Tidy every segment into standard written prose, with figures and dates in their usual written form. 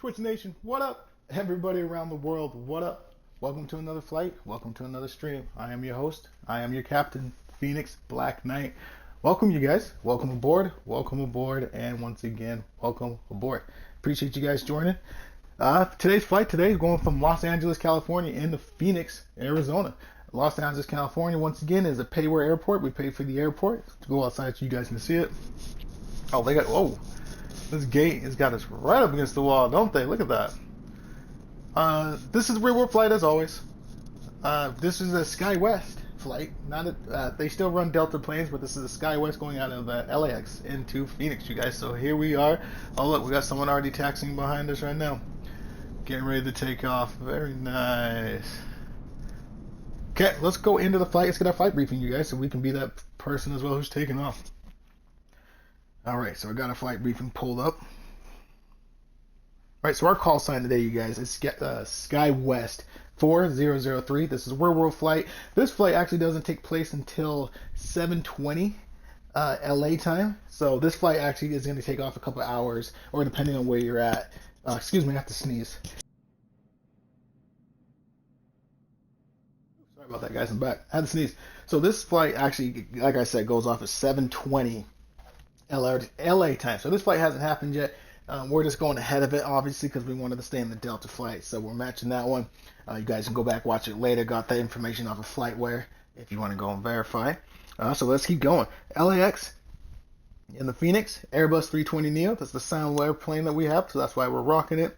Twitch Nation, what up? Everybody around the world, what up? Welcome to another flight. Welcome to another stream. I am your host. I am your captain, Phoenix Black Knight. Welcome, you guys. Welcome aboard. Welcome aboard. And once again, welcome aboard. Appreciate you guys joining. Today's flight today is going from Los Angeles, California into Phoenix, Arizona. Los Angeles, California, once again, is a pay-where airport. We pay for the airport. To go outside so you guys can see it. Oh, they got, whoa. This gate has got us right up against the wall, don't they? Look at that. This is real world flight as always. This is a Skywest flight. They still run Delta planes, but this is a Skywest going out of LAX into Phoenix, you guys. So here we are. Oh look, we got someone already taxiing behind us right now. Getting ready to take off. Very nice. Okay, let's go into the flight. Let's get our flight briefing, you guys, so we can be that person as well who's taking off. Alright, so I got a flight briefing pulled up. Alright, so our call sign today, you guys, is Skywest 4003. This is a real world flight. This flight actually doesn't take place until 7:20 LA time. So this flight actually is going to take off a couple hours, or depending on where you're at. Excuse me, I have to sneeze. Sorry about that, guys. I'm back. I had to sneeze. So this flight actually, like I said, goes off at 7:20 LA time. So this flight hasn't happened yet. We're just going ahead of it, obviously, because we wanted to stay in the Delta flight. So we're matching that one. You guys can go back, watch it later. Got that information off of FlightWare if you want to go and verify. So let's keep going. LAX in the Phoenix, Airbus 320neo. That's the Soundwave plane that we have, so that's why we're rocking it.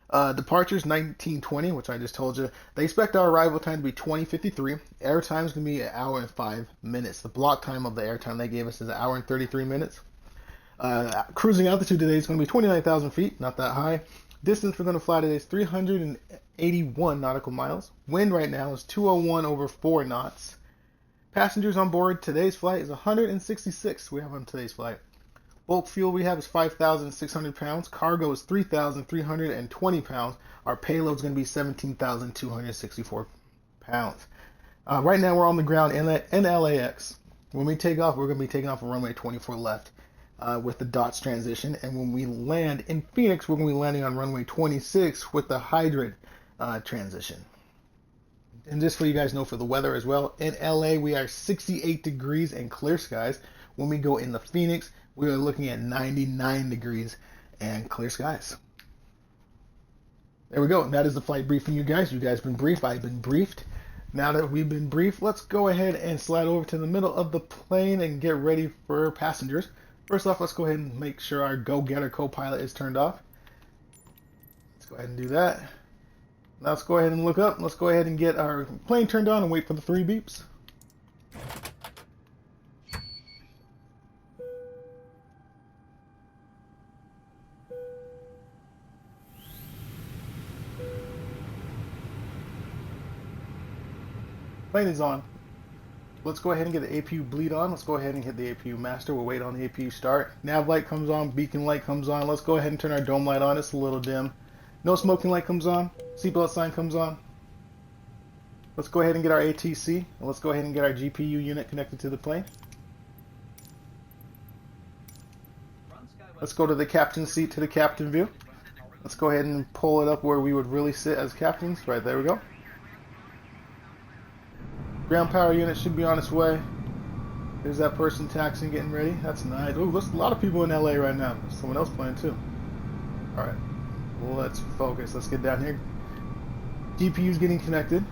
Departures 1920, which I just told you. They expect our arrival time to be 20:53. Air time is going to be 1 hour and 5 minutes. The block time of the air time they gave us is 1 hour and 33 minutes. Cruising altitude today is going to be 29,000 feet, not that high. Distance we're going to fly today is 381 nautical miles. Wind right now is 201 over 4 knots. Passengers on board today's flight is 166 we have on today's flight. Bulk fuel we have is 5,600 pounds. Cargo is 3,320 pounds. Our payload is going to be 17,264 pounds. Right now we're on the ground in LAX. When we take off, we're going to be taking off on runway 24 left with the DOTS transition. And when we land in Phoenix, we're going to be landing on runway 26 with the hybrid transition. And just so you guys know, for the weather as well, in LA we are 68 degrees and clear skies. When we go into Phoenix, we are looking at 99 degrees and clear skies. There we go. That is the flight briefing, you guys. You guys been briefed. I've been briefed. Now that we've been briefed, let's go ahead and slide over to the middle of the plane and get ready for passengers. First off, let's go ahead and make sure our go-getter co-pilot is turned off. Let's go ahead and do that. Now let's go ahead and look up. Let's go ahead and get our plane turned on and wait for the 3 beeps. Plane is on. Let's go ahead and get the APU bleed on. Let's go ahead and hit the APU master. We'll wait on the APU start. Nav light comes on. Beacon light comes on. Let's go ahead and turn our dome light on. It's a little dim. No smoking light comes on. Seatbelt sign comes on. Let's go ahead and get our ATC. And let's go ahead and get our GPU unit connected to the plane. Let's go to the captain seat, to the captain view. Let's go ahead and pull it up where we would really sit as captains. Right, there we go. Ground power unit should be on its way. There's that person taxiing, getting ready. That's nice. Ooh, there's a lot of people in LA right now. There's someone else playing too. Alright, let's focus. Let's get down here. GPU's getting connected.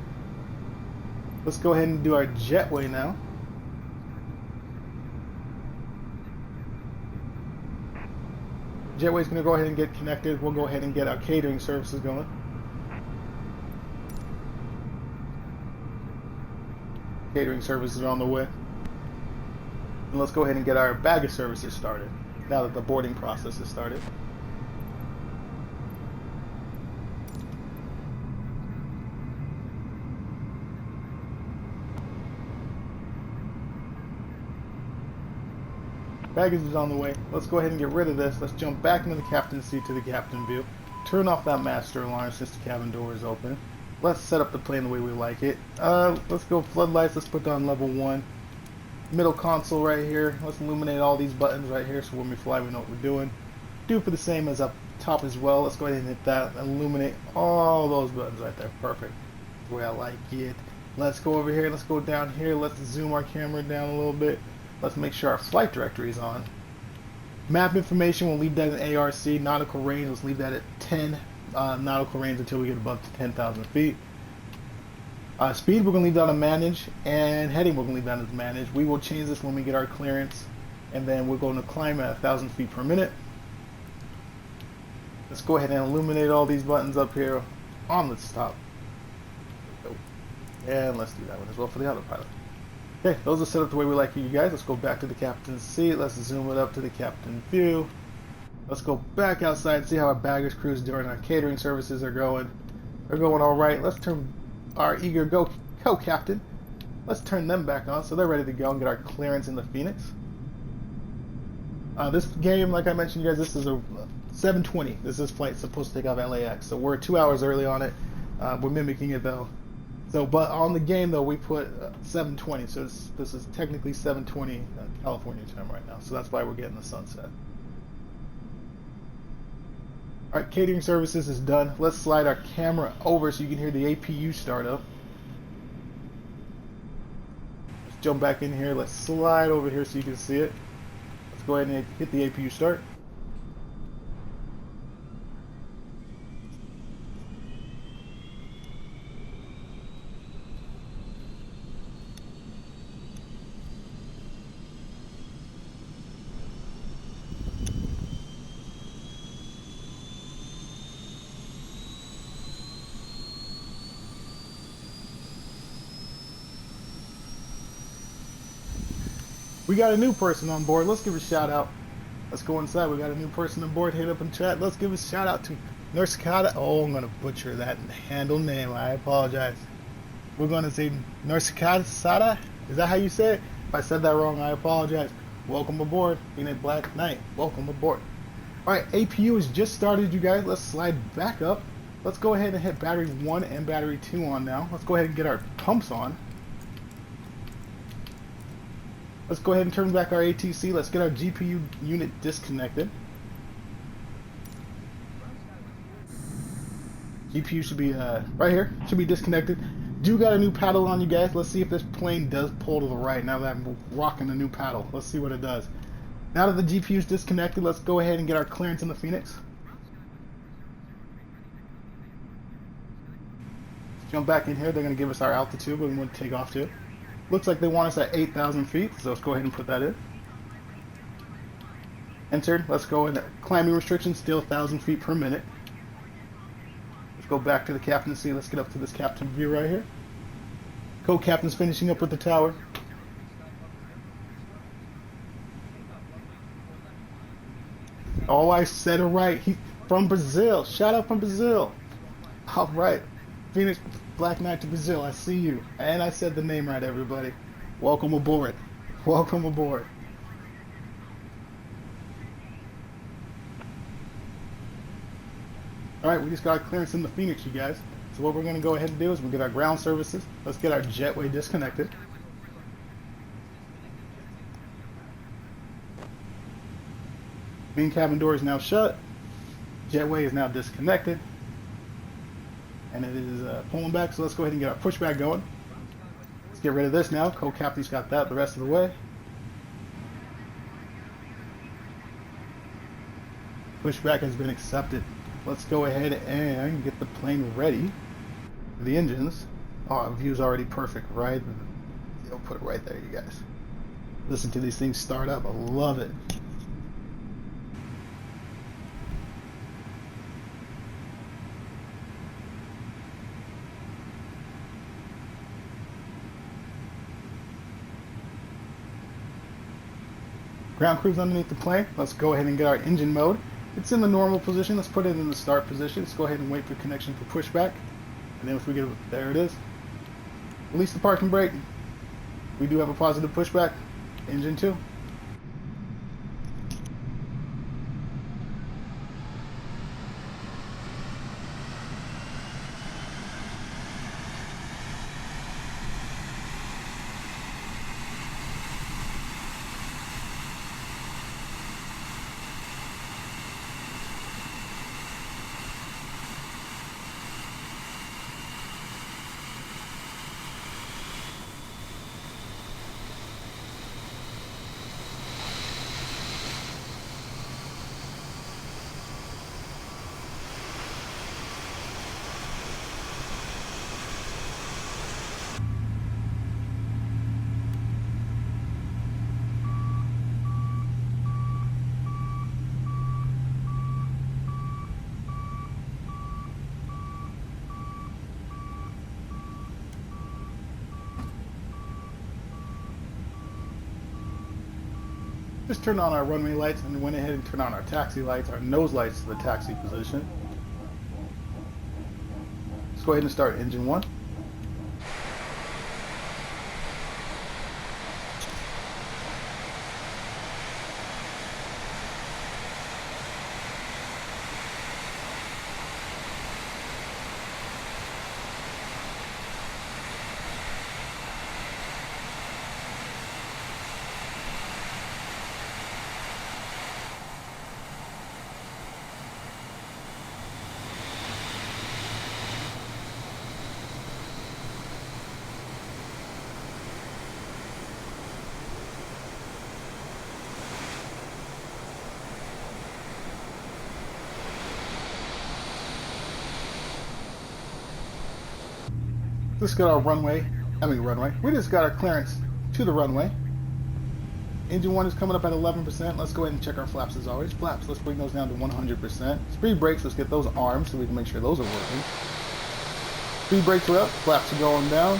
Let's go ahead and do our jetway now. Jetway's going to go ahead and get connected. We'll go ahead and get our catering services going. Catering services are on the way. And let's go ahead and get our baggage services started now that the boarding process has started. Baggage is on the way. Let's go ahead and get rid of this. Let's jump back into the captain's seat to the captain view. Turn off that master alarm since the cabin door is open. Let's set up the plane the way we like it. Let's go floodlights. Let's put down level 1. Middle console right here. Let's illuminate all these buttons right here so when we fly we know what we're doing. Do for the same as up top as well. Let's go ahead and hit that. Illuminate all those buttons right there. Perfect. The way I like it. Let's go over here. Let's go down here. Let's zoom our camera down a little bit. Let's make sure our flight directory is on. Map information, we'll leave that in ARC. Nautical range, let's leave that at 10 nautical range until we get above to 10,000 feet. Speed, we're going to leave that on manage. And heading, we're going to leave that as manage. We will change this when we get our clearance. And then we're going to climb at 1,000 feet per minute. Let's go ahead and illuminate all these buttons up here on the top. And let's do that one as well for the autopilot. Okay, those are set up the way we like for you guys. Let's go back to the captain's seat. Let's zoom it up to the captain view. Let's go back outside and see how our baggage crews during our catering services are going. They're going all right. Let's turn our eager co-captain. Let's turn them back on so they're ready to go and get our clearance in the Phoenix. This game, like I mentioned, you guys, this is a 7:20. This flight's supposed to take off LAX, so we're 2 hours early on it. We're mimicking it though. So, but on the game though, we put 7:20. So this is technically 7:20 California time right now. So that's why we're getting the sunset. All right, catering services is done. Let's slide our camera over so you can hear the APU start up. Let's jump back in here. Let's slide over here so you can see it. Let's go ahead and hit the APU start. We got a new person on board. Let's give a shout out. Let's go inside. We got a new person on board. Hit up in chat. Let's give a shout out to Nursicata. Oh, I'm going to butcher that handle name. I apologize. We're going to say Nursicata Sada. Is that how you say it? If I said that wrong, I apologize. Welcome aboard. Phoenix Black Knight. Welcome aboard. Alright, APU is just started, you guys. Let's slide back up. Let's go ahead and hit battery 1 and battery 2 on now. Let's go ahead and get our pumps on. Let's go ahead and turn back our ATC. Let's get our GPU unit disconnected. GPU should be right here. Should be disconnected. Do got a new paddle on, you guys. Let's see if this plane does pull to the right now that I'm rocking the new paddle. Let's see what it does. Now that the GPU is disconnected, let's go ahead and get our clearance in the Phoenix. Let's jump back in here. They're going to give us our altitude, but we want to take off to. Looks like they want us at 8,000 feet, so let's go ahead and put that in. Entered. Let's go in. Climbing restriction still 1,000 feet per minute. Let's go back to the captain's seat. Let's get up to this captain view right here. Co-captain's finishing up with the tower. Oh, I said it right. He's from Brazil. Shout out from Brazil. All right. Phoenix Black Knight to Brazil. I see you. And I said the name right, everybody. Welcome aboard. Welcome aboard. Alright, we just got clearance in the Phoenix, you guys. So what we're going to go ahead and do is we'll get our ground services. Let's get our jetway disconnected. Main cabin door is now shut. Jetway is now disconnected. And it is pulling back, so let's go ahead and get our pushback going. Let's get rid of this now. Co-captain's got that the rest of the way. Pushback has been accepted. Let's go ahead and get the plane ready for the engines. Oh, our view's already perfect, right? I'll put it right there, you guys. Listen to these things start up. I love it. Ground crew's underneath the plane. Let's go ahead and get our engine mode. It's in the normal position. Let's put it in the start position. Let's go ahead and wait for connection for pushback. And then if we get it, there it is. Release the parking brake. We do have a positive pushback. Engine 2. Just turn on our runway lights and went ahead and turn on our taxi lights, our nose lights to the taxi position. Let's go ahead and start engine 1. Just got our runway. We just got our clearance to the runway. Engine 1 is coming up at 11%. Let's go ahead and check our flaps as always. Flaps, let's bring those down to 100%. Speed brakes, let's get those armed so we can make sure those are working. Speed brakes are up, flaps are going down.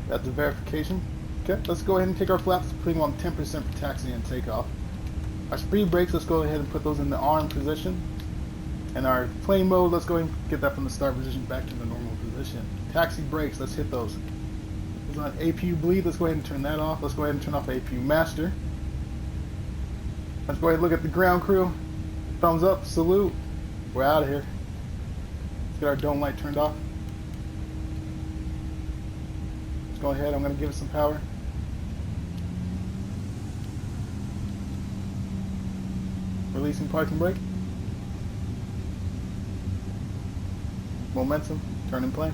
That's the verification. Okay, let's go ahead and take our flaps, put them on 10% for taxi and takeoff. Our speed brakes, let's go ahead and put those in the armed position. And our plane mode, let's go ahead and get that from the start position back to the normal position. Taxi brakes, let's hit those. It's on APU bleed, let's go ahead and turn that off. Let's go ahead and turn off APU master. Let's go ahead and look at the ground crew. Thumbs up, salute. We're out of here. Let's get our dome light turned off. Let's go ahead, I'm going to give it some power. Releasing parking brake. Momentum, turning plane.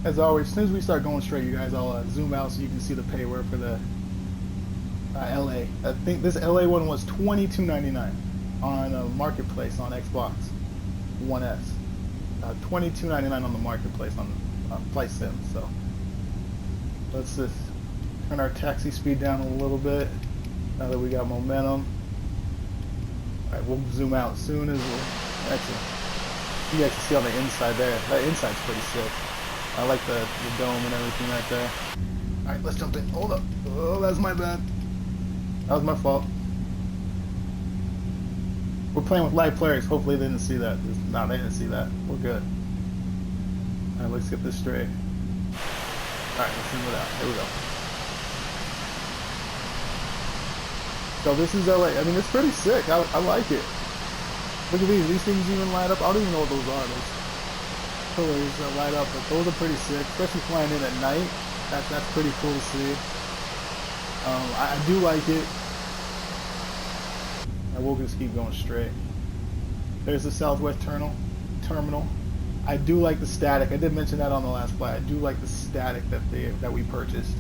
As always, as soon as we start going straight, you guys, I'll zoom out so you can see the payware for the LA. I think this LA one was $22.99 on marketplace on Xbox One S. $22.99 on the marketplace on Flight Sim. So let's just turn our taxi speed down a little bit now that we got momentum. All right, we'll zoom out soon as we're excellent. You guys can see on the inside there. That inside's pretty sick. I like the dome and everything right there. Alright, let's jump in. Hold up. Oh, that's my bad. That was my fault. We're playing with live players. Hopefully they didn't see that. No, they didn't see that. We're good. Alright, let's get this straight. Alright, let's zoom it out. Here we go. So this is LA. I mean, it's pretty sick. I like it. Look at these. These things even light up. I don't even know what those are. Those pillars that light up, but those are pretty sick, especially flying in at night. That's pretty cool to see. I do like it. And we'll just keep going straight. There's the Southwest terminal. I do like the static. I did mention that on the last flight. I do like the static that we purchased.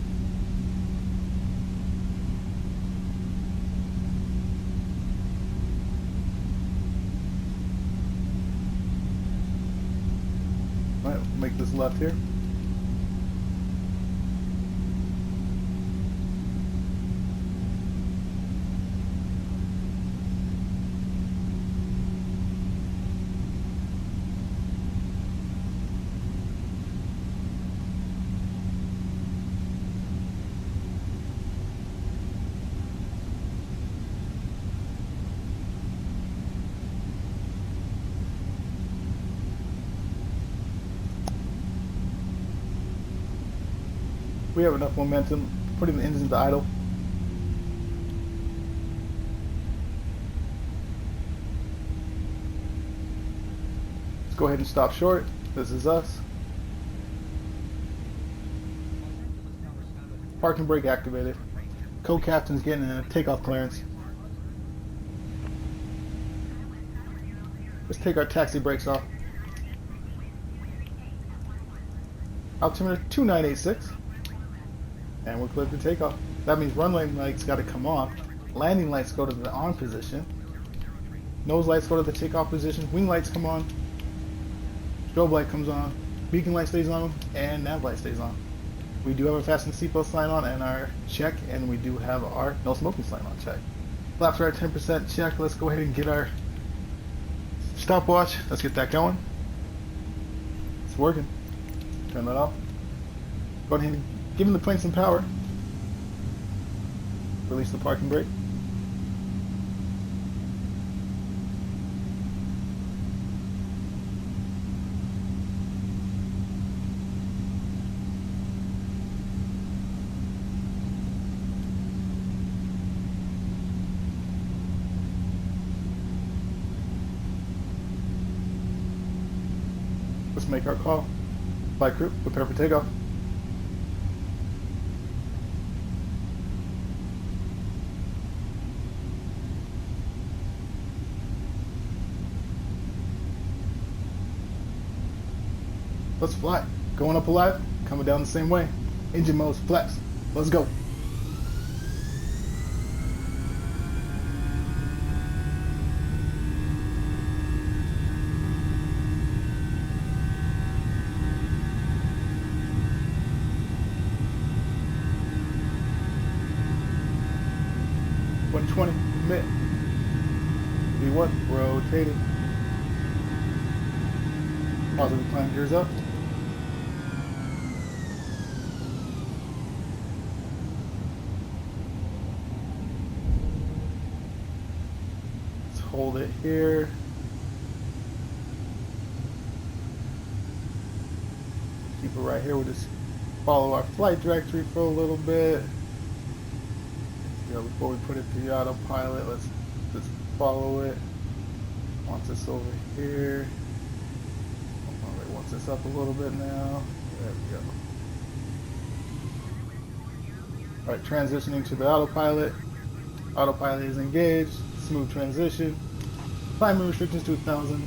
All right, make this left here. We have enough momentum, putting the engines to idle. Let's go ahead and stop short. This is us. Parking brake activated. Co-captain's getting a takeoff clearance. Let's take our taxi brakes off. Altimeter 2986. And we're cleared for takeoff. That means runway lights got to come on. Landing lights go to the on position. Nose lights go to the takeoff position. Wing lights come on. Strobe light comes on. Beacon light stays on. And nav light stays on. We do have our fasten seatbelt sign on and our check. And we do have our no smoking sign on check. Flaps are at 10% check. Let's go ahead and get our stopwatch. Let's get that going. It's working. Turn that off. Go ahead and give the plane some power. Release the parking brake. Let's make our call. Flight crew, prepare for takeoff. Let's fly. Going up alive, coming down the same way. Engine modes, flaps. Let's go. $120, commit. V1, rotating. Positive climb gears up. Let's hold it here. Keep it right here. We'll just follow our flight directory for a little bit. Before we put it through autopilot, let's just follow it. Wants this over here. It wants this up a little bit now. There we go. Alright, transitioning to the autopilot. Autopilot is engaged. Smooth transition. Climbing restrictions to 1,000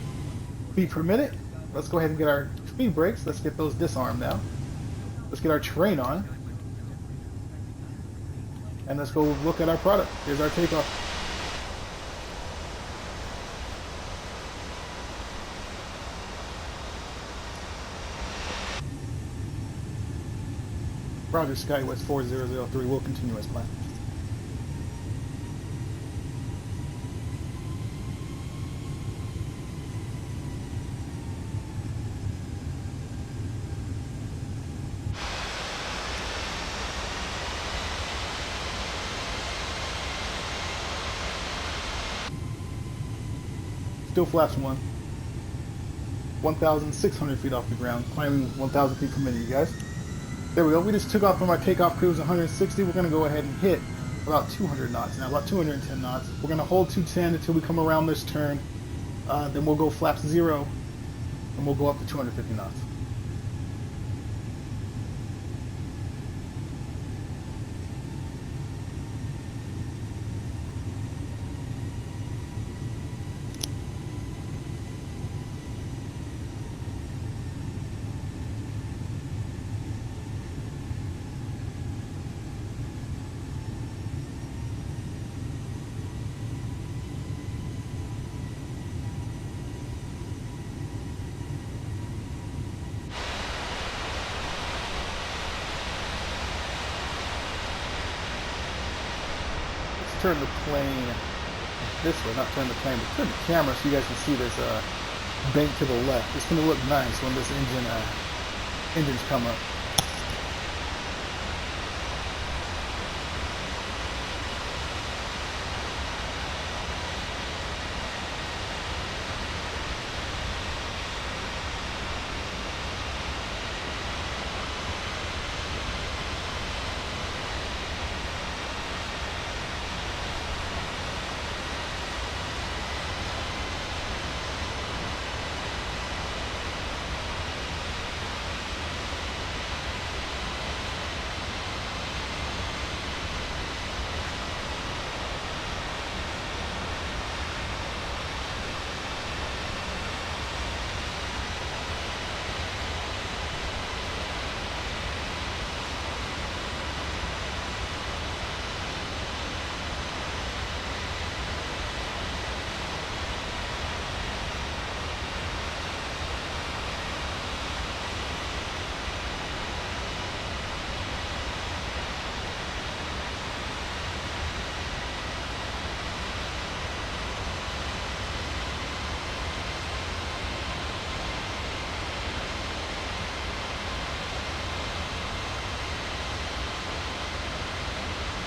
feet per minute. Let's go ahead and get our speed brakes. Let's get those disarmed now. Let's get our terrain on. And let's go look at our product. Here's our takeoff. Roger, Skywest 4003. We'll continue as planned. Still flaps 1,600 feet off the ground, climbing 1,000 feet per minute, you guys. There we go. We just took off from our takeoff cruise 160. We're going to go ahead and hit about 200 knots now, about 210 knots. We're going to hold 210 until we come around this turn. Then we'll go flaps 0, and we'll go up to 250 knots. Turn the plane this way, not turn the plane, but turn the camera so you guys can see this bank to the left. It's going to look nice when this engines come up.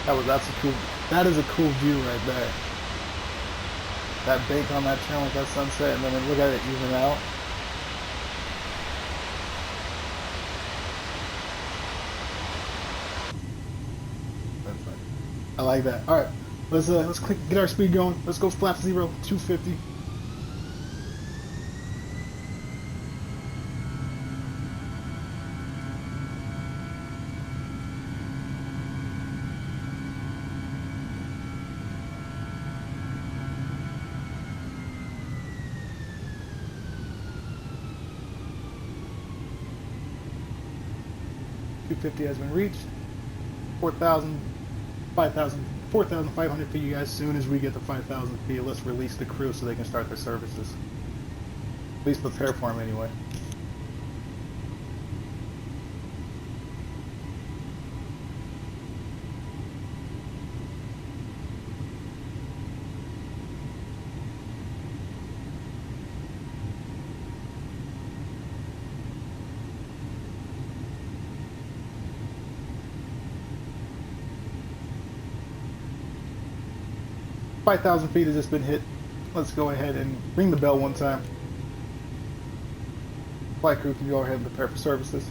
That is a cool view right there. That bank on that channel with that sunset, and then look at it even out. That's fine. I like that. All right, let's get our speed going. Let's go flap 0, 250. Has been reached. 4,000, 5,000, 4,500 feet, you guys. As soon as we get to 5,000 feet, let's release the crew so they can start their services. At least prepare for them anyway. Five thousand feet has just been hit. Let's go ahead and ring the bell one time. Flight crew can go ahead and prepare for services.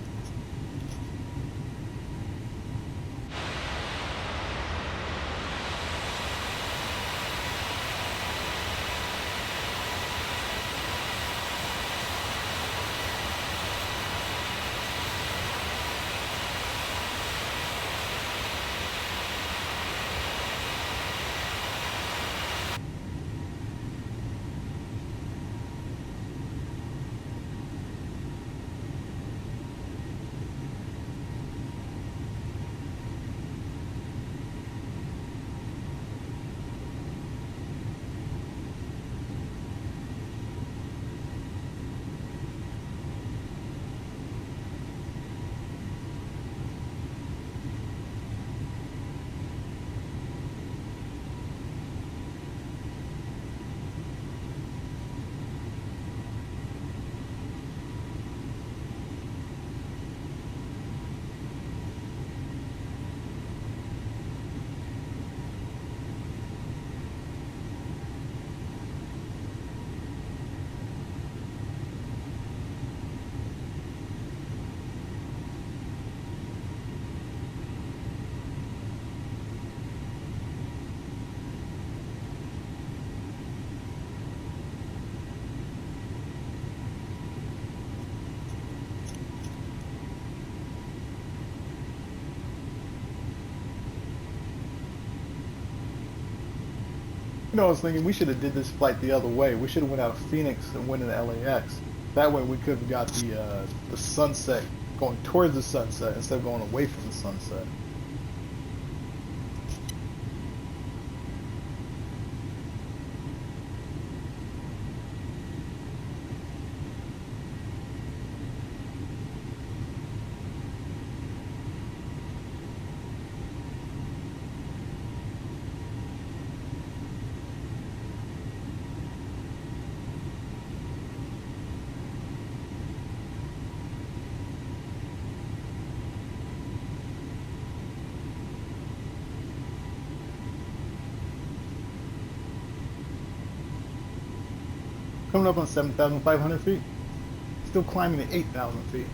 You know, I was thinking we should have did this flight the other way. We should have went out of Phoenix and went into LAX. That way we could have got the sunset going towards the sunset instead of going away from the sunset. Coming up on 7,500 feet. Still climbing at 8,000 feet.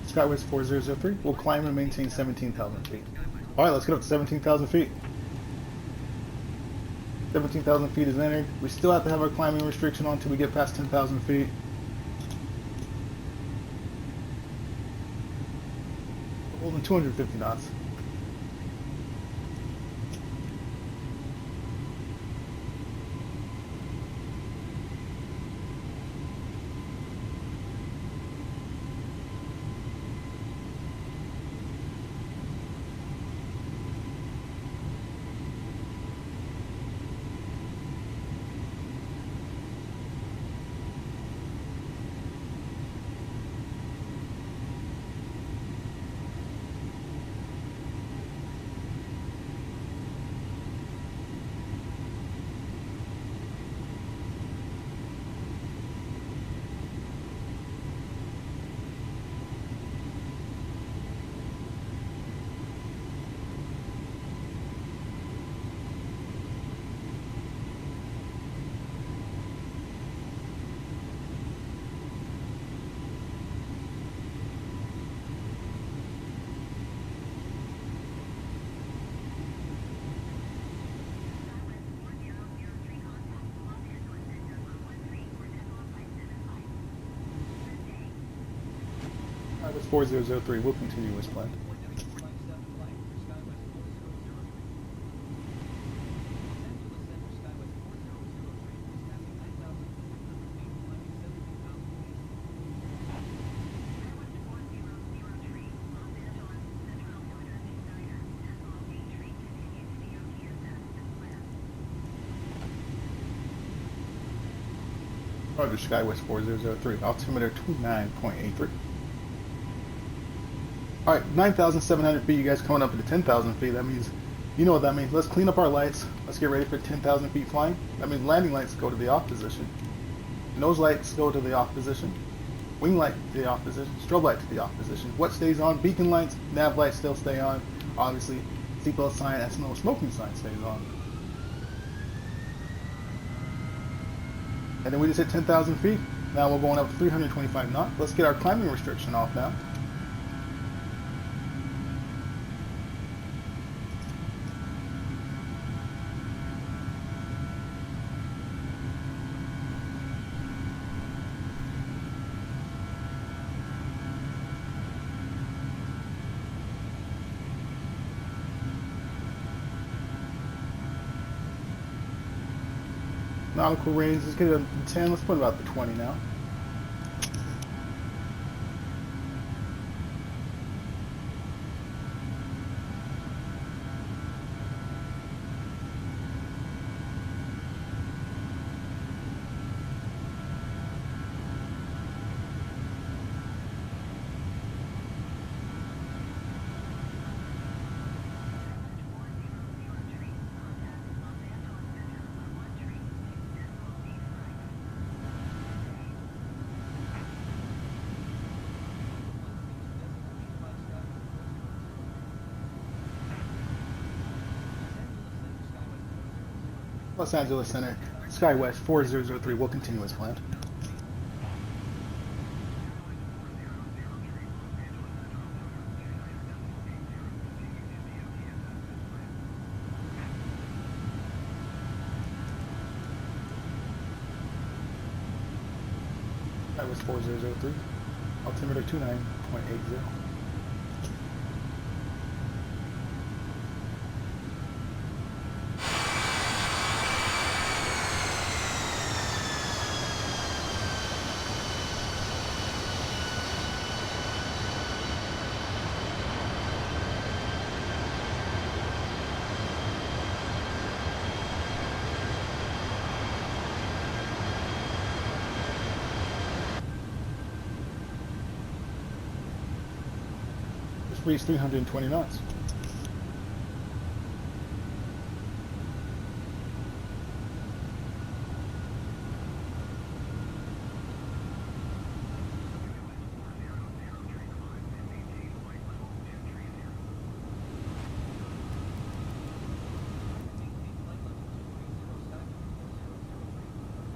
Skywest 4003. We'll climb and maintain 17,000 feet. Alright, let's get up to 17,000 feet. 17,000 feet is entered. We still have to have our climbing restriction on until we get past 10,000 feet. We're holding 250 knots. Skywest 4003 will continue as planned. Roger, Skywest 4003, altimeter 29.83. Alright, 9,700 feet, you guys coming up into 10,000 feet. That means, you know what that means. Let's clean up our lights. Let's get ready for 10,000 feet flying. That means landing lights go to the off position. Nose lights go to the off position. Wing light to the off position. Strobe light to the off position. What stays on? Beacon lights, nav lights still stay on. Obviously, seatbelt sign, that's no smoking sign stays on. And then we just hit 10,000 feet. Now we're going up 325 knots. Let's get our climbing restriction off now. Nautical range, let's get it up to 10, let's put it about to 20 now. Los Angeles Center, Skywest 4003 will continue as planned. Skywest 4003, altimeter 29.80. Reached 320 knots.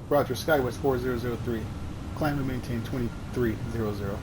Roger, Skywest 4003. Climb and maintain 2300.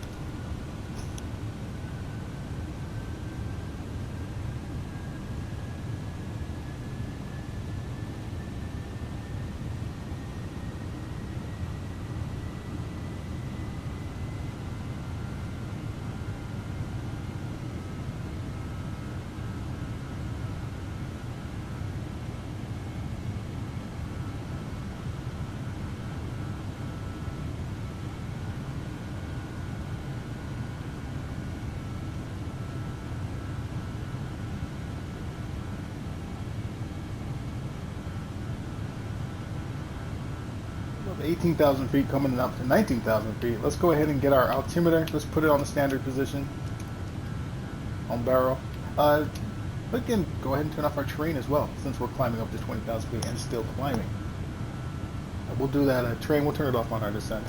of 18,000 feet coming up to 19,000 feet. Let's go ahead and get our altimeter. Let's put it on the standard position on barrel. We can go ahead and turn off our terrain as well, since we're climbing up to 20,000 feet and still climbing. We'll do that. Terrain, we'll turn it off on our descent.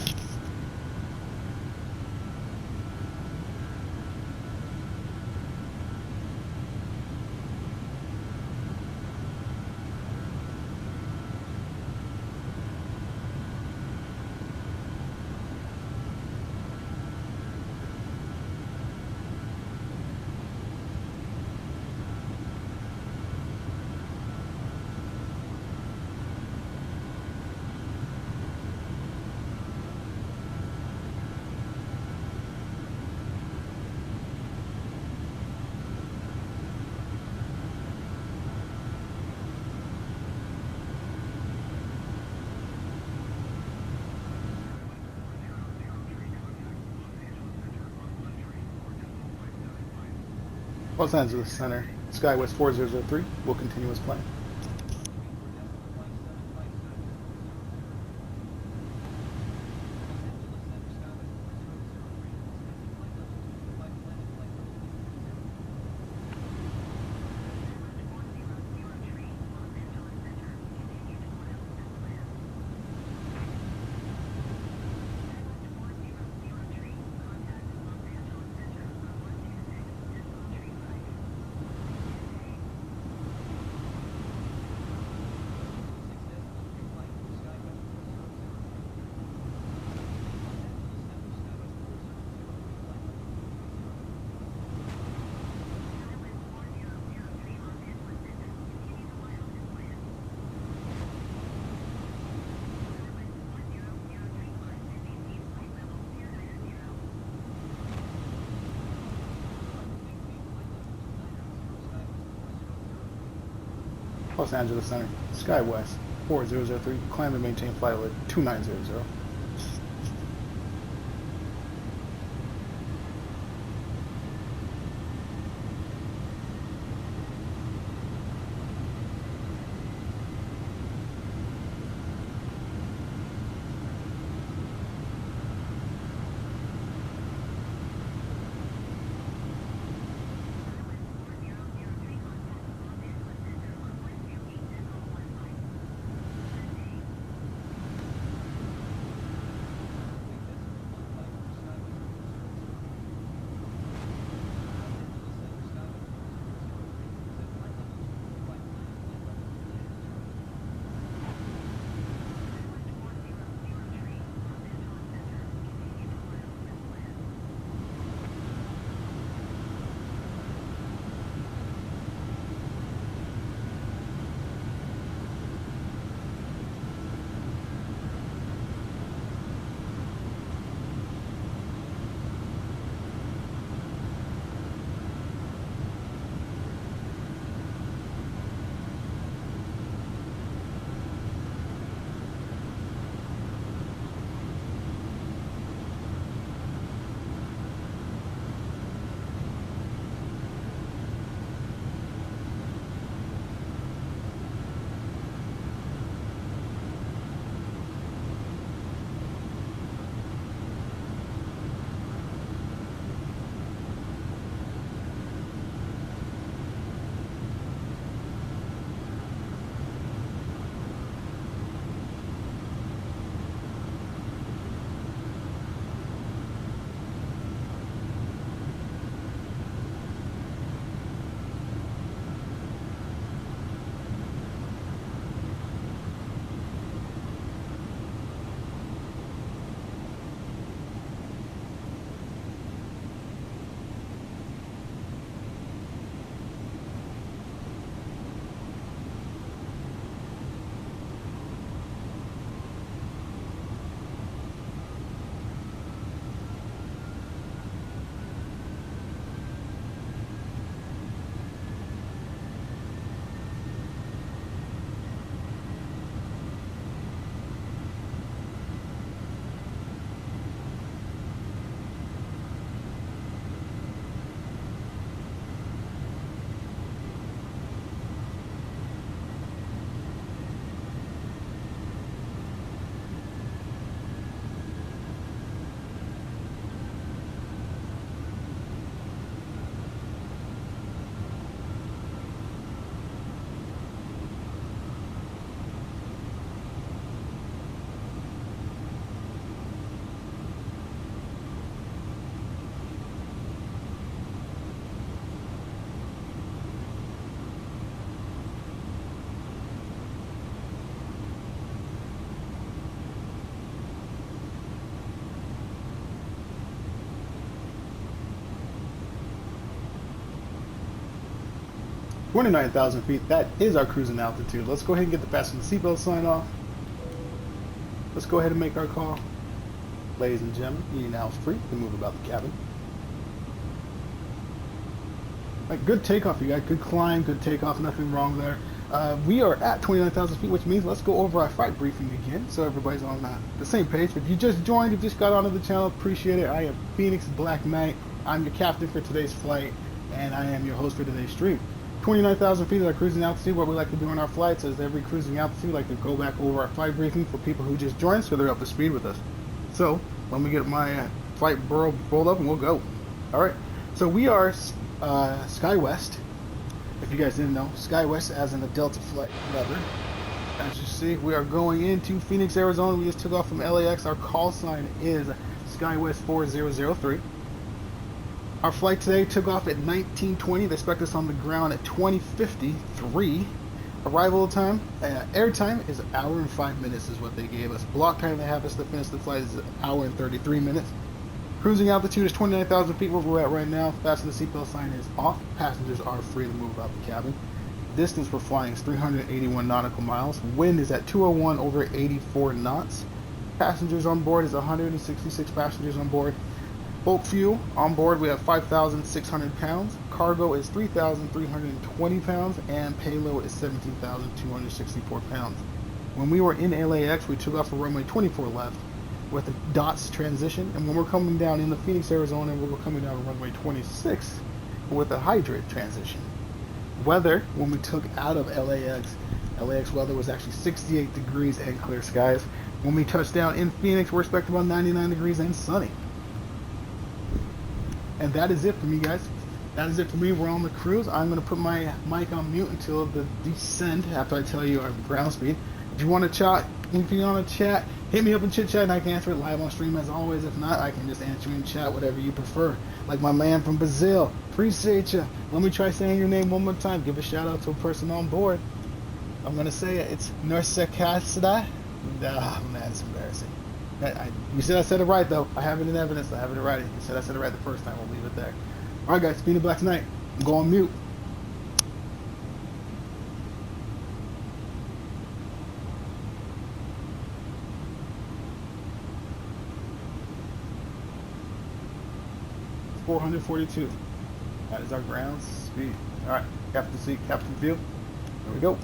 Los Angeles Center, Skywest 4003. We'll continue as planned. Los Angeles Center, Skywest 4003. Climb and maintain flight level 2900. $29,000 feet, that is our cruising altitude. Let's go ahead and get the passenger seatbelt sign off. Let's go ahead and make our call. Ladies and gentlemen, you now free to move about the cabin. Like, good takeoff, you got good climb, good takeoff, nothing wrong there. We are at 29,000 feet, which means let's go over our flight briefing again, so everybody's on the same page. If you just joined, you just got onto the channel, appreciate it. I am Phoenix Black Knight. I'm your captain for today's flight. and I am your host for today's stream. 29,000 feet is our cruising altitude. What we like to do on our flights is every cruising altitude, we like to go back over our flight briefing for people who just joined so they're up to speed with us. So let me get my flight rolled up and we'll go. Alright, so we are Skywest. If you guys didn't know, Skywest as in the Delta flight lever. As you see, we are going into Phoenix, Arizona. We just took off from LAX. Our call sign is Skywest 4003. Our flight today took off at 19:20. They expect us on the ground at 20:53. Arrival time, air time is an hour and 5 minutes is what they gave us. Block time they have us to finish the flight is an hour and 33 minutes. Cruising altitude is 29,000 feet where we're at right now. Fasten the seatbelt sign is off. Passengers are free to move out the cabin. Distance we're flying is 381 nautical miles. Wind is at 201 over 84 knots. Passengers on board is 166 passengers on board. Bulk fuel on board we have 5,600 pounds. Cargo is 3,320 pounds and payload is 17,264 pounds. When we were in LAX, we took off for runway 24 left with the dots transition, and when we're coming down into Phoenix, Arizona, we're coming down to runway 26 with a hydrate transition. Weather, when we took out of LAX weather was actually 68 degrees and clear skies. When we touched down in Phoenix, we're expecting about 99 degrees and sunny. And that is it for me, guys. That is it for me. We're on the cruise. I'm going to put my mic on mute until the descent after I tell you our ground speed. If you want to chat, if you want to chat, hit me up in chit chat and I can answer it live on stream as always. If not, I can just answer in chat, whatever you prefer. Like my man from Brazil. Appreciate you. Let me try saying your name one more time. Give a shout out to a person on board. I'm going to say it. It's Norsa Casada. Nah, man, it's embarrassing. You said I said it right, though. I have it in evidence. I have it in writing. You said I said it right the first time. We'll leave it there. All right, guys. Being Black tonight. Go on mute. It's 442. That is our ground speed. All right. Captain seat, captain view. Here we go.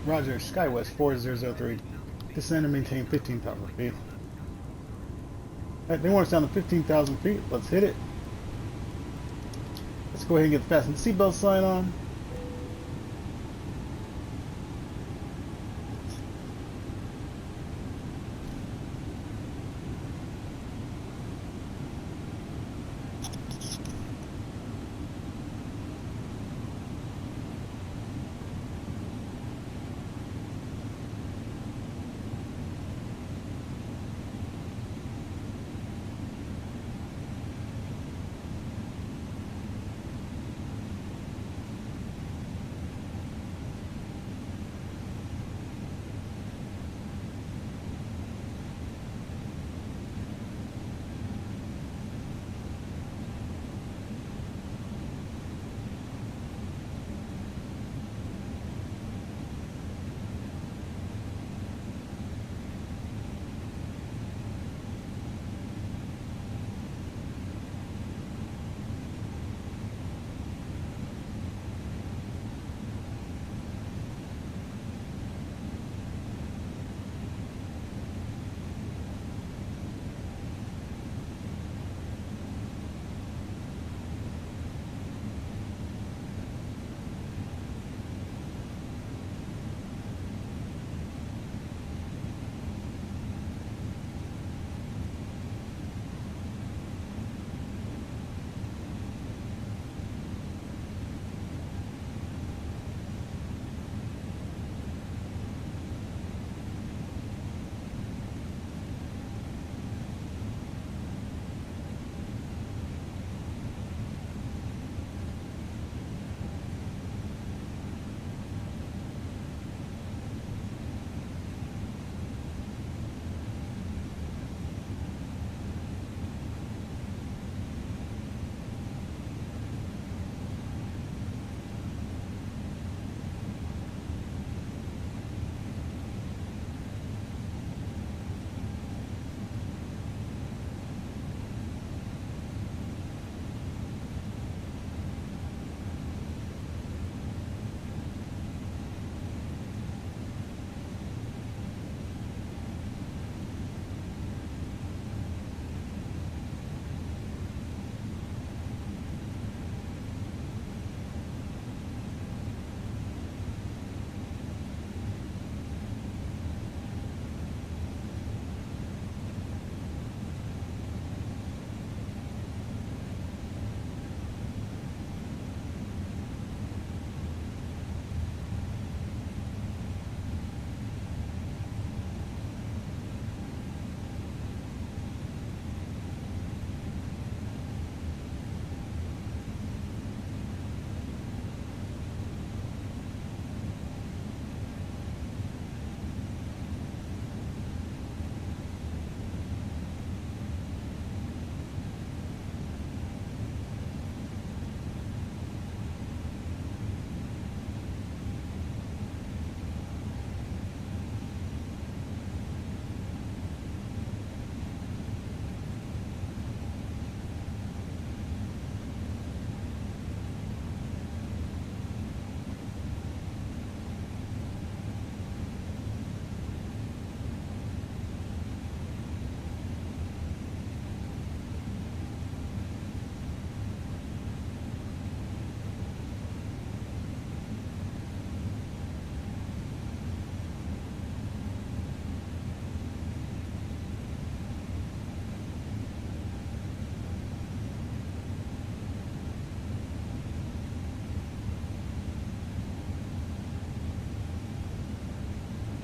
Roger, Skywest 4003. Descend and maintain 15,000 feet. Alright, they want us down to 15,000 feet. Let's hit it. Let's go ahead and get the fasten seatbelt sign on.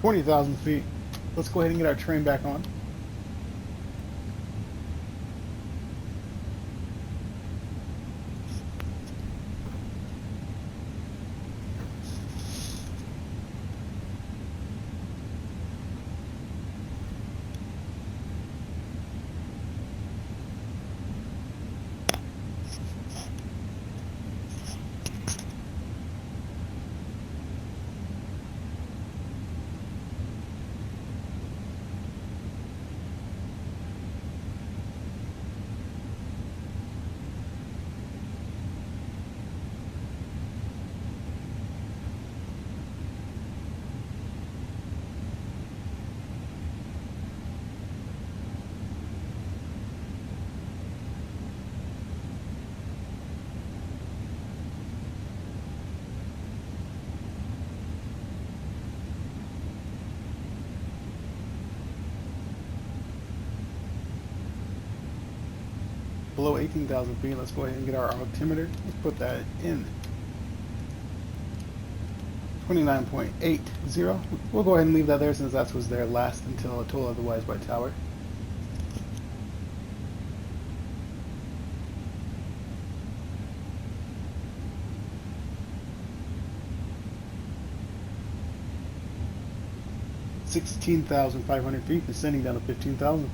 Twenty thousand feet. Let's go ahead and get our train back on. below 18,000 feet. Let's go ahead and get our altimeter. Let's put that in 29.80. We'll go ahead and leave that there since that was there last until told otherwise by tower. $16,500 feet, descending down to 15,000.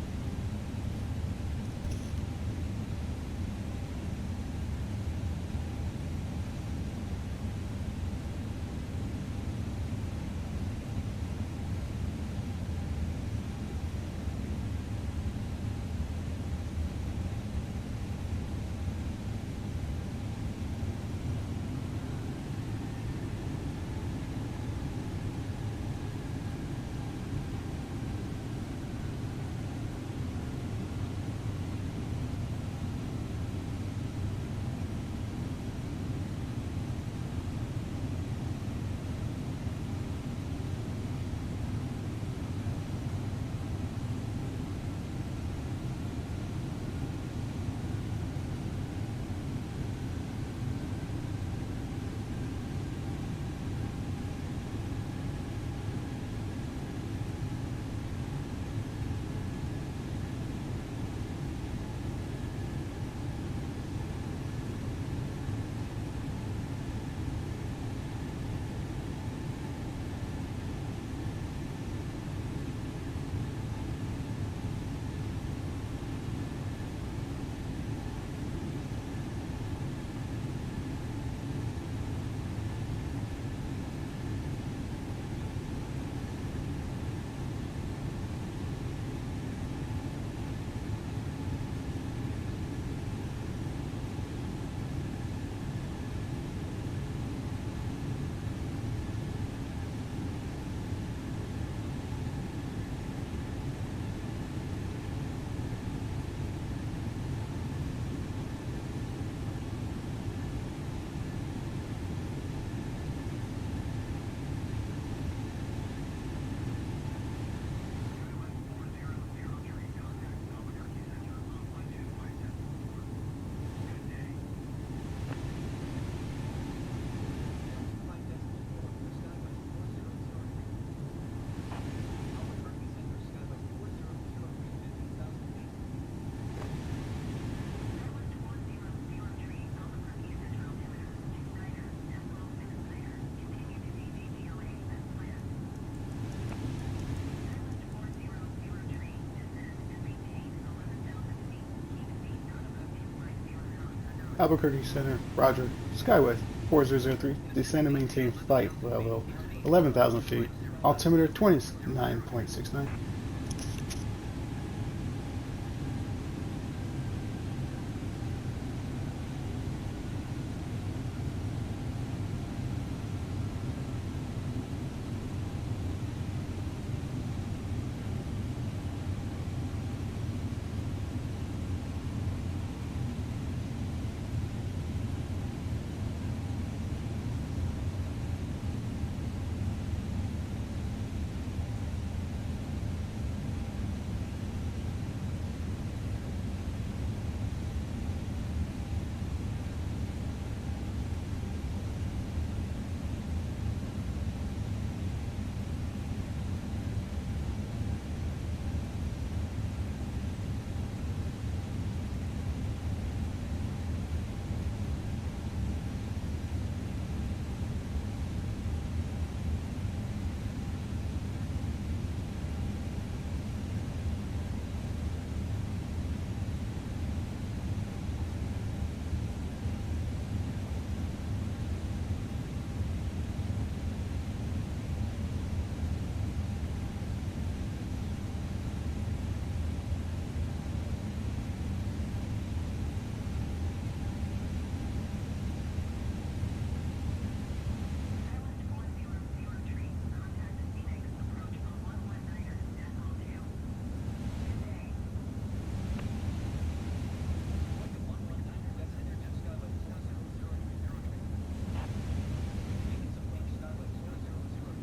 Albuquerque Center, Roger. Skywest 4003, descend and maintain flight level 11,000 feet. Altimeter 29.69.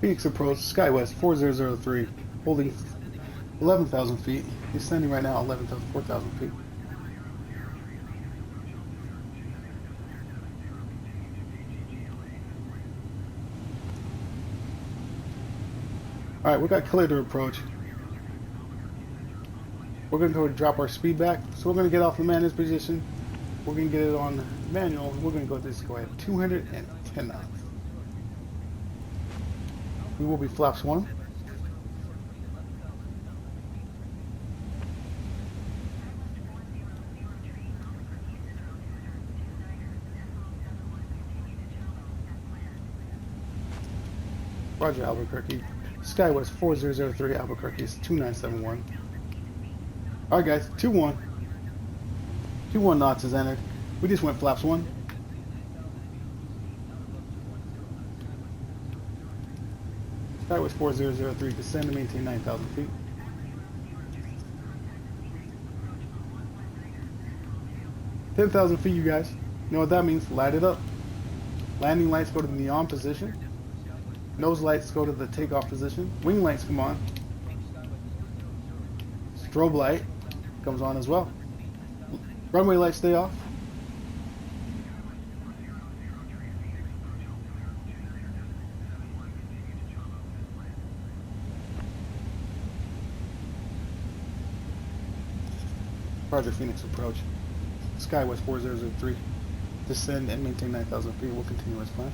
Phoenix approach, Skywest 4003, holding 11,000 feet. Descending right now 4,000 feet. Alright, we got clear to approach. We're going to go and drop our speed back. So we're going to get off the managed position. We're going to get it on manual. We're going to go at 210 knots. We will be flaps 1. Roger, Albuquerque. Skywest 4003, Albuquerque is 2971. Alright guys, 2-1. 2-1 knots is entered. We just went flaps 1. Skywest 4003, descend to maintain 9,000 feet. "10,000 feet, you guys. You know what that means? Light it up. Landing lights go to the neon position. Nose lights go to the takeoff position. Wing lights come on. Strobe light comes on as well. Runway lights stay off. Project Phoenix approach. Skywest 4003. Descend and maintain 9,000 feet. We'll continue as planned.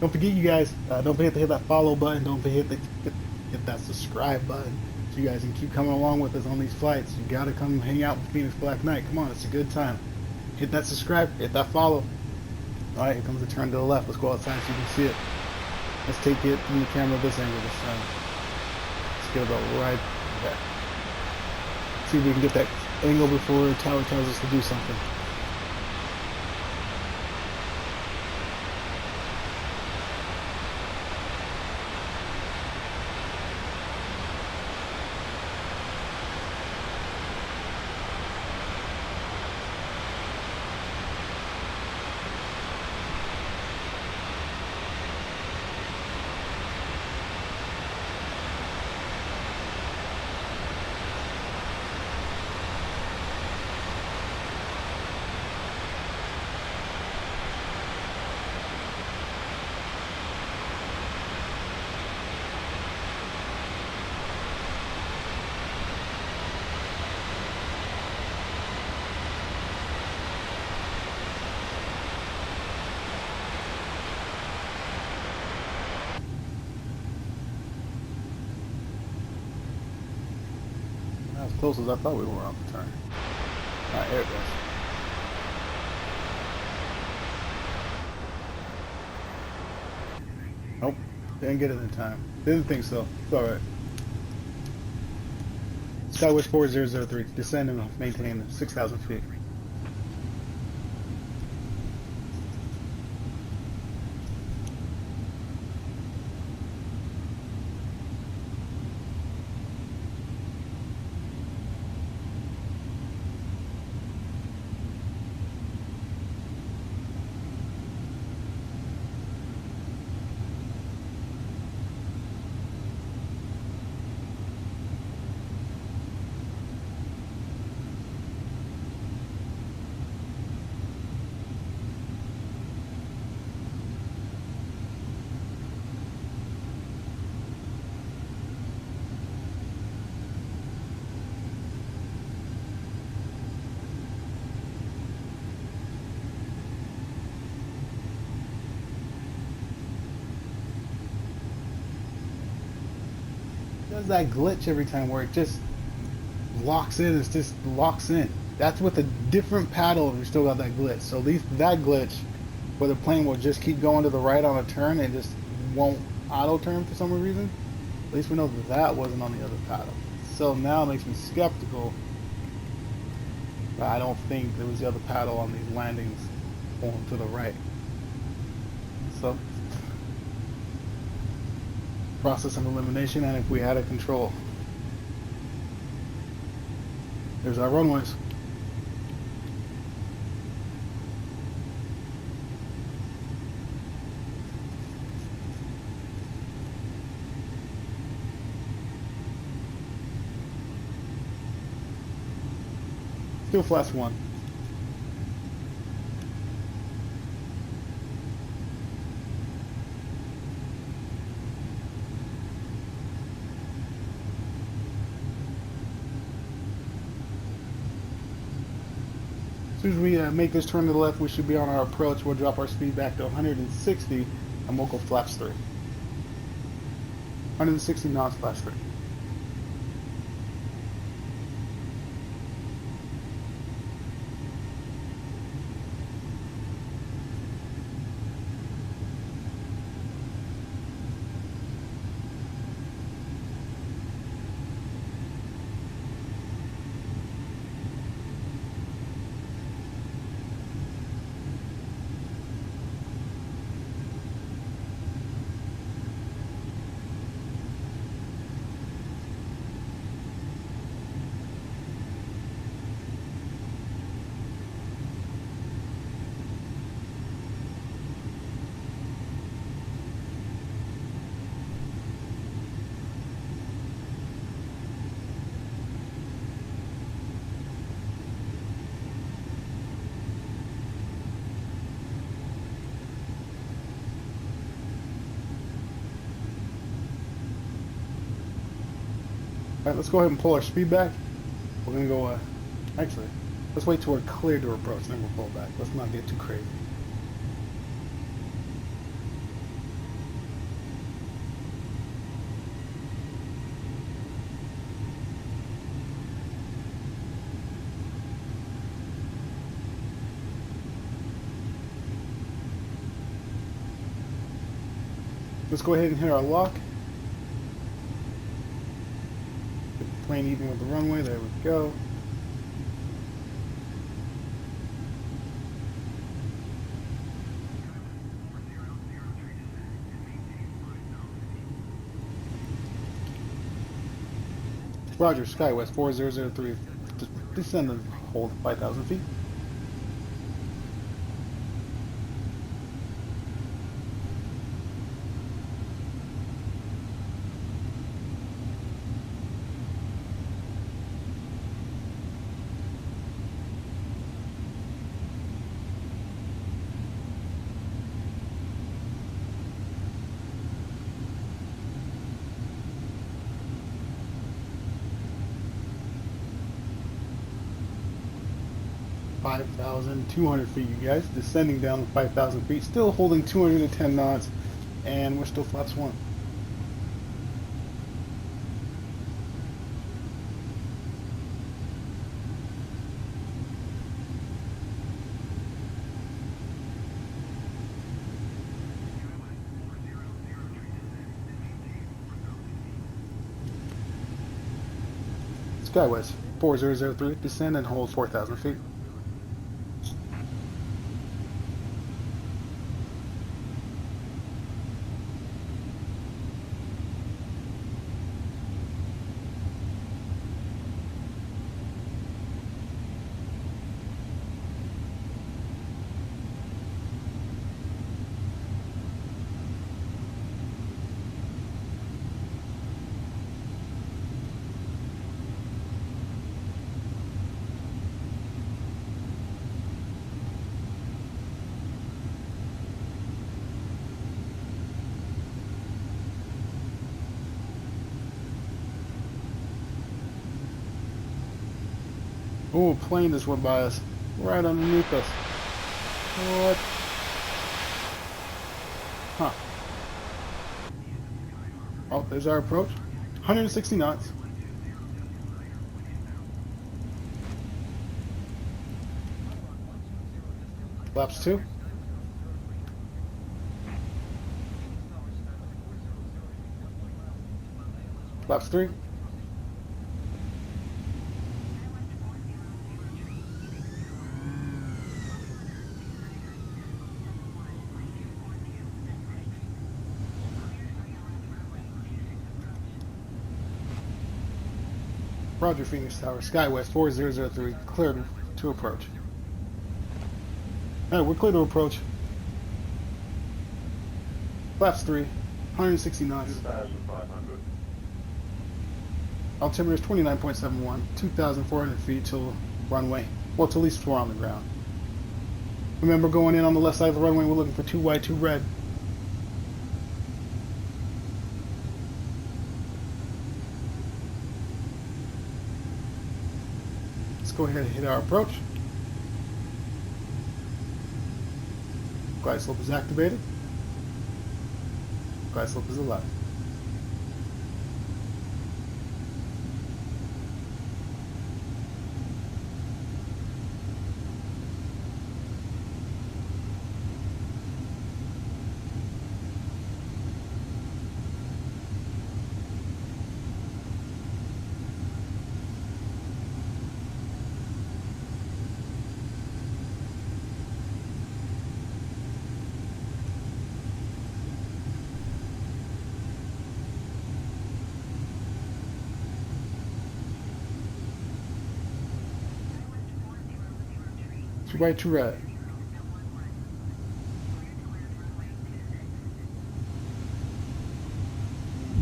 Don't forget, you guys, don't forget to hit that follow button. Don't forget to hit that subscribe button so you guys can keep coming along with us on these flights. You gotta come hang out with Phoenix Black Knight. Come on, it's a good time. Hit that subscribe, hit that follow. All right, here comes the turn to the left. Let's go outside so you can see it. Let's take it from the camera this angle this time. Let's get about right there. See if we can get that angle before the tower tells us to do something. Not as close as I thought we were on the turn. Alright, Airbus. Nope, didn't get it in time. Didn't think so. It's alright. Skywest 4003, descend and maintain 6,000 feet. Does that glitch every time where it just locks in? It just locks in. That's with a different paddle. We still got that glitch. So that glitch where the plane will just keep going to the right on a turn and just won't auto turn for some reason. At least we know that wasn't on the other paddle. So now it makes me skeptical. But I don't think there was the other paddle on these landings going to the right. So process of elimination, and if we had a control. There's our runways. Still flash one. As soon as we make this turn to the left, we should be on our approach. We'll drop our speed back to 160 and we'll go flaps 3. 160 knots, flaps 3. Alright, let's go ahead and pull our speed back. We're going to go, actually, let's wait till we're clear to approach, then we'll pull back. Let's not get too crazy. Let's go ahead and hit our lock. Get the plane even with the runway. There we go. Roger, Skywest 4003. Descend and hold 5,000 feet. $5,200 feet, you guys. Descending down to 5,000 feet, still holding 210 knots, and we're still flaps 1. Skywest 4003, descend and hold 4,000 feet. Oh, a plane just went by us, right underneath us. What? Huh. Oh, there's our approach. 160 knots. Flaps 2. Flaps 3. Roger, Phoenix Tower, Skywest 4003, cleared to approach. Alright, we're clear to approach. Flaps 3, 160 knots. 2,500. Altimeter is 29.71, 2,400 feet till runway. Well, till at least 4 on the ground. Remember, going in on the left side of the runway, we're looking for 2 white, 2 red. Go ahead and hit our approach. Glide slope is activated. Glide slope is alive. Two white, 2 red.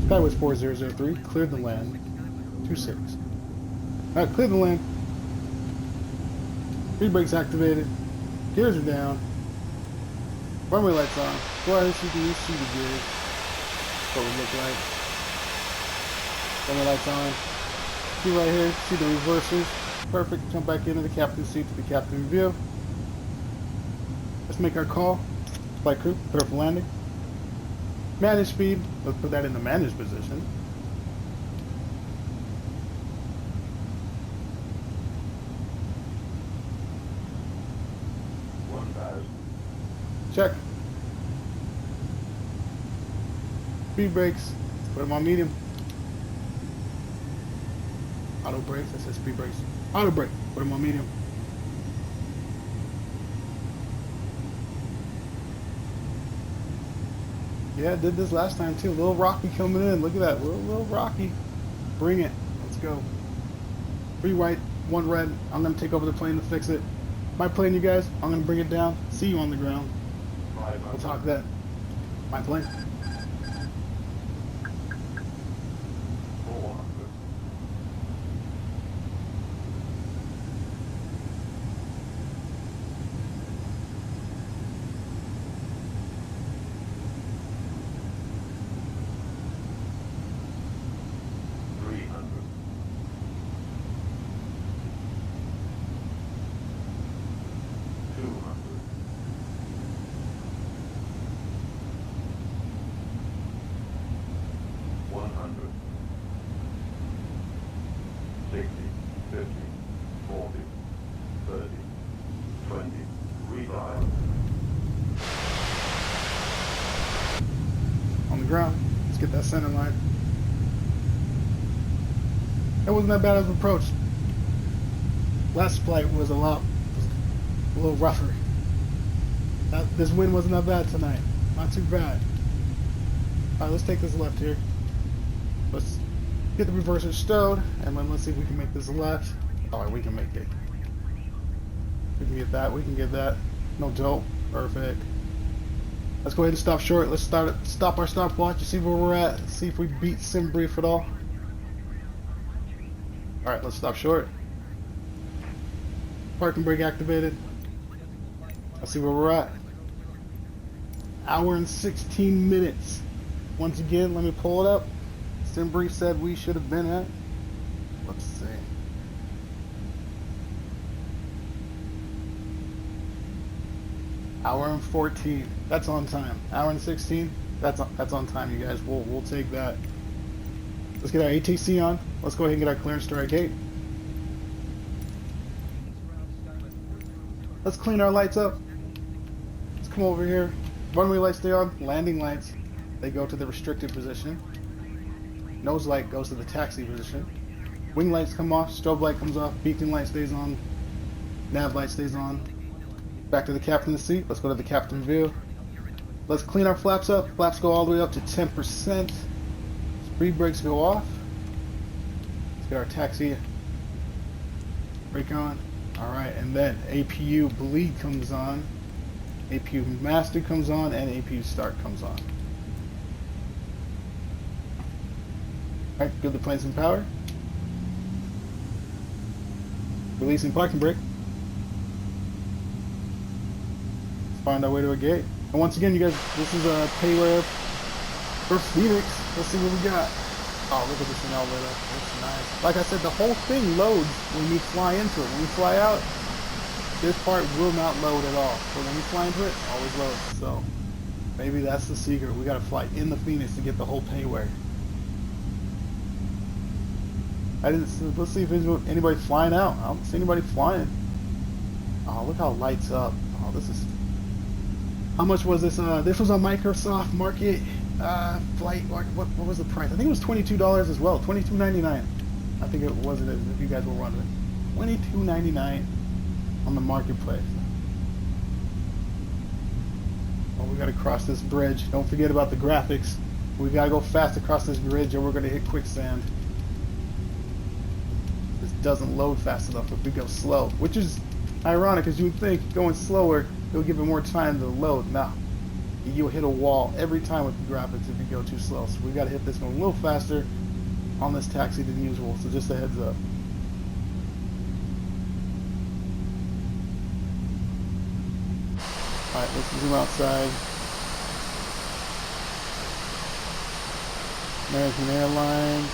Skywest 4003, cleared the land. 26. Alright, cleared the land. Speed brakes activated. Gears are down. Runway lights on. Go ahead and see the gears. That's what we look like. Runway lights on. See right here, see the reversers. Perfect. Jump back into the captain's seat to the captain view. Let's make our call. Flight crew, prepare for landing. Manage speed. Let's put that in the managed position. Check. Speed brakes. Put them on medium. Auto brakes. I said speed brakes. Auto brake. Put them on medium. Yeah, I did this last time too. Little rocky coming in. Look at that. Little rocky. Bring it. Let's go. 3 white, 1 red. I'm going to take over the plane to fix it. My plane, you guys. I'm going to bring it down. See you on the ground. We'll talk then. My plane. On the ground. Let's get that center line. That wasn't that bad of an approach. Last flight was a little rougher. This wind wasn't that bad tonight. Not too bad. Alright, let's take this left here. Let's get the reverser stowed, and then let's see if we can make this left. Alright, we can make it. We can get that, we can get that. No dope. Perfect. Let's go ahead and stop short. Let's stop our stopwatch and see where we're at. See if we beat sim brief at all. Alright, let's stop short. Parking brake activated. Let's see where we're at. Hour and 16 minutes. Once again, let me pull it up. Sim brief said we should have been at. Let's see. Hour and 14. That's on time. Hour and 16. That's on time, you guys. We'll take that. Let's get our ATC on. Let's go ahead and get our clearance to our gate. Let's clean our lights up. Let's come over here. Runway lights stay on. Landing lights, they go to the restricted position. Nose light goes to the taxi position. Wing lights come off. Strobe light comes off. Beacon light stays on. Nav light stays on. Back to the captain's seat. Let's go to the captain view. Let's clean our flaps up. Flaps go all the way up to 10%. Speed brakes go off. Let's get our taxi brake on. Alright, and then APU bleed comes on. APU master comes on, and APU start comes on. Alright, give the plane some power. Releasing parking brake. Find our way to a gate. And once again, you guys, this is a payware for Phoenix. Let's see what we got. Oh, look at this thing all lit up. That's nice. Like I said, the whole thing loads when we fly into it. When we fly out, this part will not load at all. But when we fly into it, it always loads. So maybe that's the secret. We got to fly in the Phoenix to get the whole payware. Let's see if there's anybody flying out. I don't see anybody flying. Oh, look how it lights up. Oh, this is. How much was this? This was on Microsoft Market flight. What was the price? I think it was $22 as well. $22.99. I think it wasn't if you guys were wondering. $22.99 on the marketplace. Oh, we got to cross this bridge. Don't forget about the graphics. We got to go fast across this bridge, or we're going to hit quicksand. This doesn't load fast enough if we go slow, which is ironic, because you would think going slower it'll give it more time to load. Nah, you'll hit a wall every time with the graphics if you go too slow. So we got to hit this one a little faster on this taxi than usual. So just a heads up. All right, let's zoom outside. American Airlines.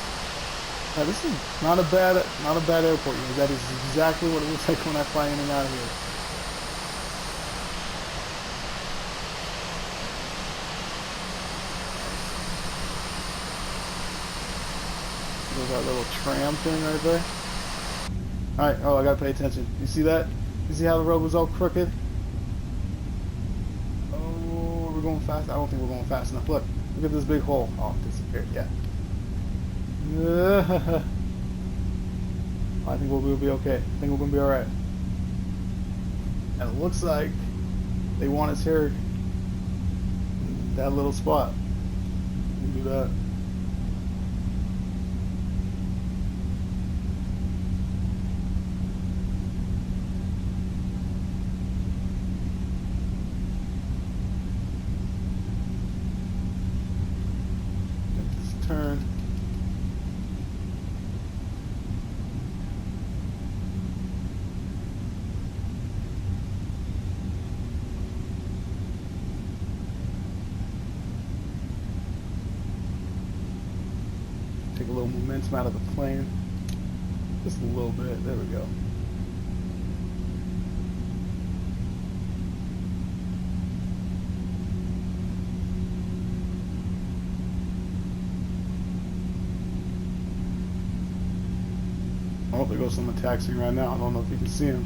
Now, this is not a bad airport. You know, that is exactly what it looks like when I fly in and out of here. There's that little tram thing right there. Alright, oh, I gotta pay attention. You see that? You see how the road was all crooked? Oh, we're going fast? I don't think we're going fast enough. Look, Look at this big hole. Oh, it disappeared. Yeah. I think we'll be okay. I think we're gonna be all right. And it looks like they want us here in that little spot. We can do that. Make this turn. Take a little momentum out of the plane. Just a little bit. There we go. Oh, there goes someone taxiing right now. I don't know if you can see him.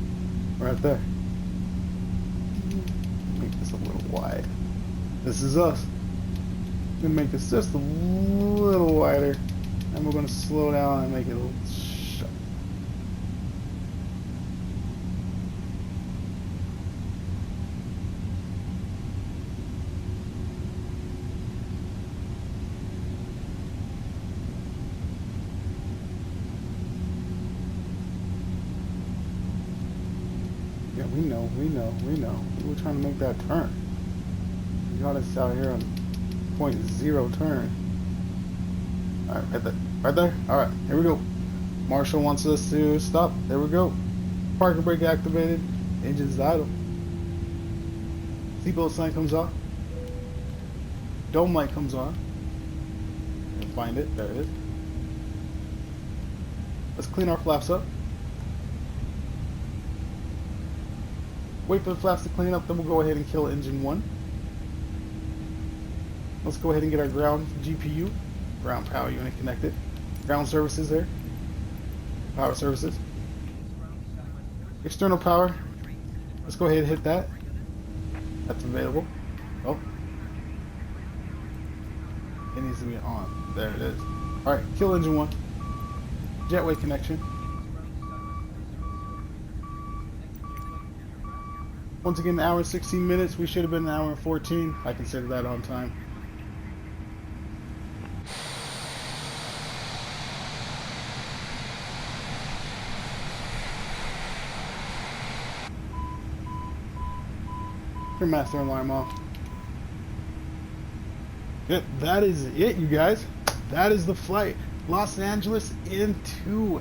Right there. Make this a little wide. This is us. I'm gonna make this just a little wider. And we're going to slow down and make it a little sharp. Yeah, we know. We're trying to make that turn. We got us out here on 0.0 turn. Alright, right there. Right there? Alright, here we go. Marshall wants us to stop. There we go. Parking brake activated. Engine's idle. Seatbelt sign comes off. Dome light comes on. Find it. There it is. Let's clean our flaps up. Wait for the flaps to clean up, then we'll go ahead and kill engine 1. Let's go ahead and get our ground GPU. Ground power unit connected. Ground services there. Power services. External power. Let's go ahead and hit that. That's available. Oh. It needs to be on. There it is. Alright, kill engine 1. Jetway connection. Once again, an hour and 16 minutes. We should have been an hour and 14. I consider that on time. Your master alarm off. Good. That is it, you guys. That is the flight. Los Angeles into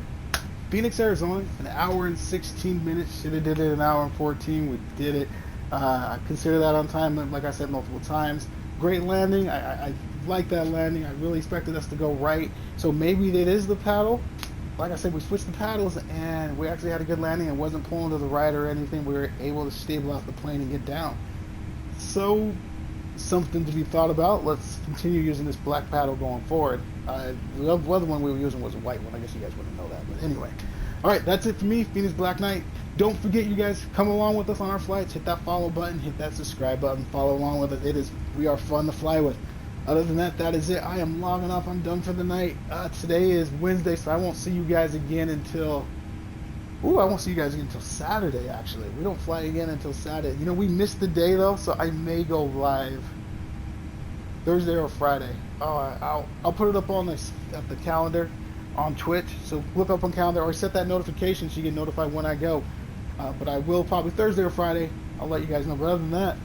Phoenix, Arizona. An hour and 16 minutes. Should have did it an hour and 14. We did it. I consider that on time, like I said multiple times. Great landing. I like that landing. I really expected us to go right. So maybe it is the paddle. Like I said, we switched the paddles and we actually had a good landing. It wasn't pulling to the right or anything. We were able to stabilize the plane and get down. So, something to be thought about. Let's continue using this black paddle going forward. The other one we were using was a white one. I guess you guys wouldn't know that. But anyway. Alright, that's it for me. Phoenix Black Knight. Don't forget, you guys, come along with us on our flights. Hit that follow button. Hit that subscribe button. Follow along with us. We are fun to fly with. Other than that, that is it. I am logging off. I'm done for the night. Today is Wednesday, so I won't see you guys again until... Ooh, I won't see you guys again until Saturday, actually. We don't fly again until Saturday. You know, we missed the day, though, so I may go live Thursday or Friday. I'll put it up on the calendar on Twitch. So look up on calendar or set that notification so you get notified when I go. But I will probably Thursday or Friday. I'll let you guys know. But other than that,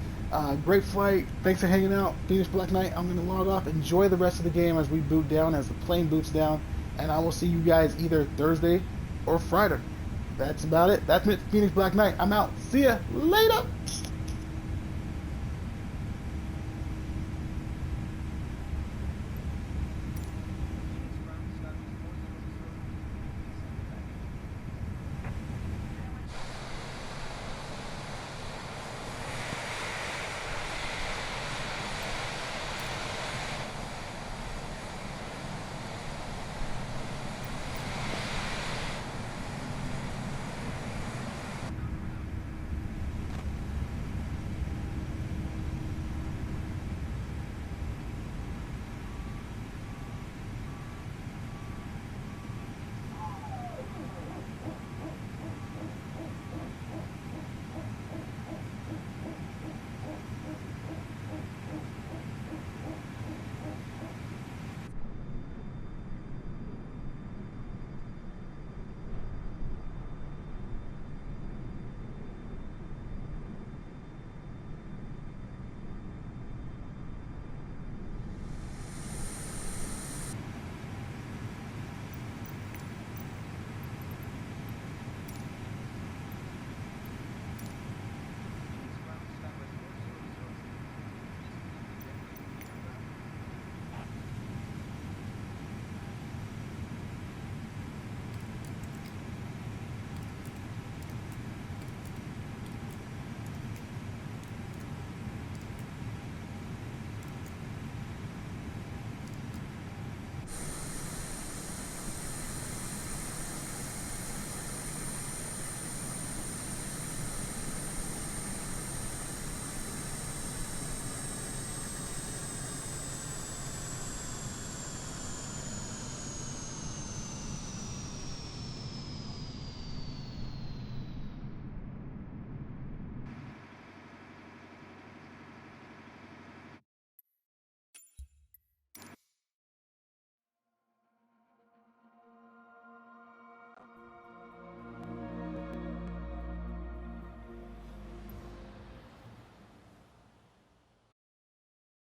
great flight. Thanks for hanging out. Phoenix Black Knight. I'm going to log off. Enjoy the rest of the game as we boot down, as the plane boots down. And I will see you guys either Thursday or Friday. That's about it. That's it, Phoenix Black Knight. I'm out. See ya later.